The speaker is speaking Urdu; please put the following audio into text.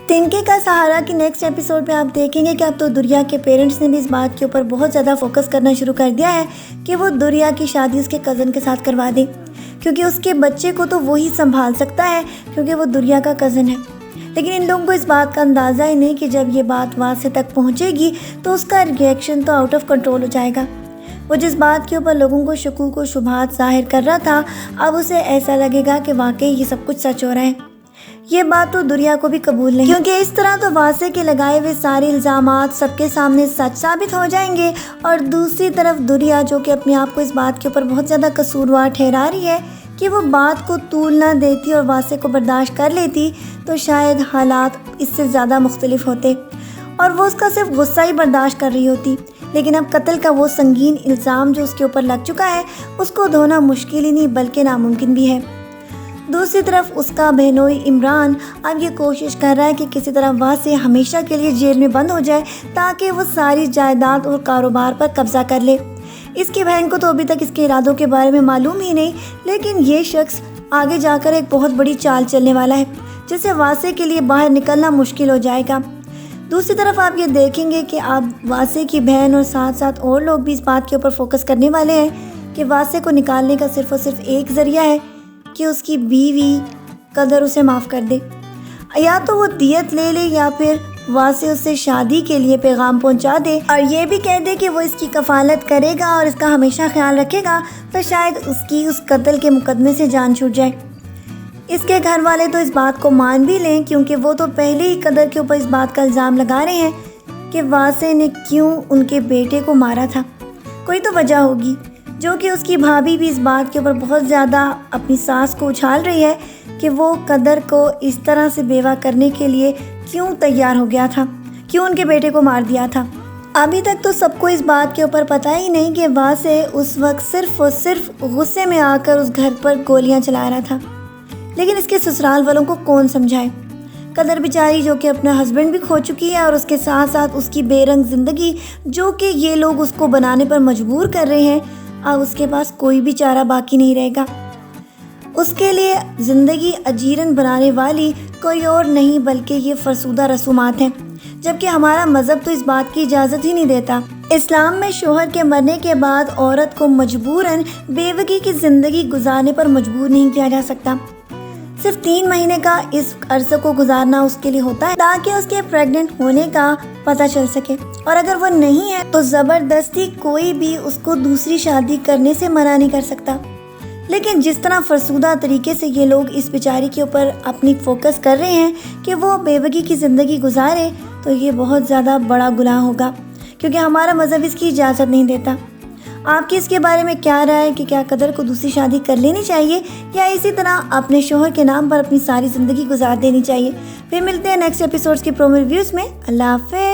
تنکے کا سہارا کی نیکسٹ ایپیسوڈ میں آپ دیکھیں گے کہ اب تو دریا کے پیرنٹس نے بھی اس بات کے اوپر بہت زیادہ فوکس کرنا شروع کر دیا ہے کہ وہ دریا کی شادی اس کے کزن کے ساتھ کروا دیں، کیونکہ اس کے بچے کو تو وہی سنبھال سکتا ہے کیونکہ وہ دریا کا کزن ہے۔ لیکن ان لوگوں کو اس بات کا اندازہ ہی نہیں کہ جب یہ بات واسطے تک پہنچے گی تو اس کا ریئیکشن تو آؤٹ آف کنٹرول ہو جائے گا۔ وہ جس بات کے اوپر لوگوں کو شکوک و شبہات ظاہر کر رہا تھا، اب اسے ایسا لگے گا کہ واقعی یہ سب کچھ سچ ہو رہا ہے۔ یہ بات تو دریا کو بھی قبول نہیں، کیونکہ اس طرح تو واسطے کے لگائے ہوئے سارے الزامات سب کے سامنے سچ ثابت ہو جائیں گے، اور دوسری طرف دریا جو کہ اپنے آپ کو اس بات کے اوپر بہت زیادہ قصوروار ٹھہرا رہی ہے کہ وہ بات کو طول نہ دیتی اور واسطے کو برداشت کر لیتی تو شاید حالات اس سے زیادہ مختلف ہوتے اور وہ اس کا صرف غصہ ہی برداشت کر رہی ہوتی۔ لیکن اب قتل کا وہ سنگین الزام جو اس کے اوپر لگ چکا ہے، اس کو دھونا مشکل ہی نہیں بلکہ ناممکن بھی ہے۔ دوسری طرف اس کا بہنوئی عمران اب یہ کوشش کر رہا ہے کہ کسی طرح واسطے ہمیشہ کے لیے جیل میں بند ہو جائے تاکہ وہ ساری جائیداد اور کاروبار پر قبضہ کر لے۔ اس کی بہن کو تو ابھی تک اس کے ارادوں کے بارے میں معلوم ہی نہیں، لیکن یہ شخص آگے جا کر ایک بہت بڑی چال چلنے والا ہے جس سے واسطے کے لیے باہر نکلنا مشکل ہو جائے گا۔ دوسری طرف آپ یہ دیکھیں گے کہ اب واسطے کی بہن اور ساتھ ساتھ اور لوگ بھی اس بات کے اوپر فوکس کرنے والے ہیں کہ واسطے کو نکالنے کا صرف اور صرف ایک ذریعہ ہے کہ اس کی بیوی قدر اسے معاف کر دے، یا تو وہ دیت لے لے یا پھر واسطے اس سے شادی کے لیے پیغام پہنچا دے اور یہ بھی کہہ دے کہ وہ اس کی کفالت کرے گا اور اس کا ہمیشہ خیال رکھے گا، تو شاید اس کی اس قتل کے مقدمے سے جان چھوٹ جائے۔ اس کے گھر والے تو اس بات کو مان بھی لیں کیونکہ وہ تو پہلے ہی قدر کے اوپر اس بات کا الزام لگا رہے ہیں کہ واسطے نے کیوں ان کے بیٹے کو مارا تھا، کوئی تو وجہ ہوگی، جو کہ اس کی بھابھی بھی اس بات کے اوپر بہت زیادہ اپنی ساس کو اچھال رہی ہے کہ وہ قدر کو اس طرح سے بیوہ کرنے کے لیے کیوں تیار ہو گیا تھا، کیوں ان کے بیٹے کو مار دیا تھا۔ ابھی تک تو سب کو اس بات کے اوپر پتہ ہی نہیں کہ واسطے اس وقت صرف اور صرف غصے میں آ کر اس گھر پر گولیاں چلا رہا تھا، لیکن اس کے سسرال والوں کو کون سمجھائے۔ قدر بیچاری جو کہ اپنا ہسبینڈ بھی کھو چکی ہے اور اس کے ساتھ ساتھ اس کی بے رنگ زندگی جو کہ یہ لوگ اس کو بنانے پر مجبور کر رہے ہیں، اب اس کے پاس کوئی بھی چارہ باقی نہیں رہے گا۔ اس کے لیے زندگی اجیرن بنانے والی کوئی اور نہیں بلکہ یہ فرسودہ رسومات ہیں، جبکہ ہمارا مذہب تو اس بات کی اجازت ہی نہیں دیتا۔ اسلام میں شوہر کے مرنے کے بعد عورت کو مجبوراً بیوگی کی زندگی گزارنے پر مجبور نہیں کیا جا سکتا، صرف 3 مہینے کا اس عرصے کو گزارنا اس کے لیے ہوتا ہے تاکہ اس کے پریگننٹ ہونے کا پتہ چل سکے، اور اگر وہ نہیں ہے تو زبردستی کوئی بھی اس کو دوسری شادی کرنے سے منع نہیں کر سکتا۔ لیکن جس طرح فرسودہ طریقے سے یہ لوگ اس بیچاری کے اوپر اپنی فوکس کر رہے ہیں کہ وہ بیوگی کی زندگی گزارے، تو یہ بہت زیادہ بڑا گناہ ہوگا کیونکہ ہمارا مذہب اس کی اجازت نہیں دیتا۔ آپ کی اس کے بارے میں کیا رائے کہ کیا قدر کو دوسری شادی کر لینی چاہیے یا اسی طرح اپنے شوہر کے نام پر اپنی ساری زندگی گزار دینی چاہیے؟ پھر ملتے ہیں نیکسٹ ایپیسوڈز کی پرومو ریویوز میں۔ اللہ حافظ۔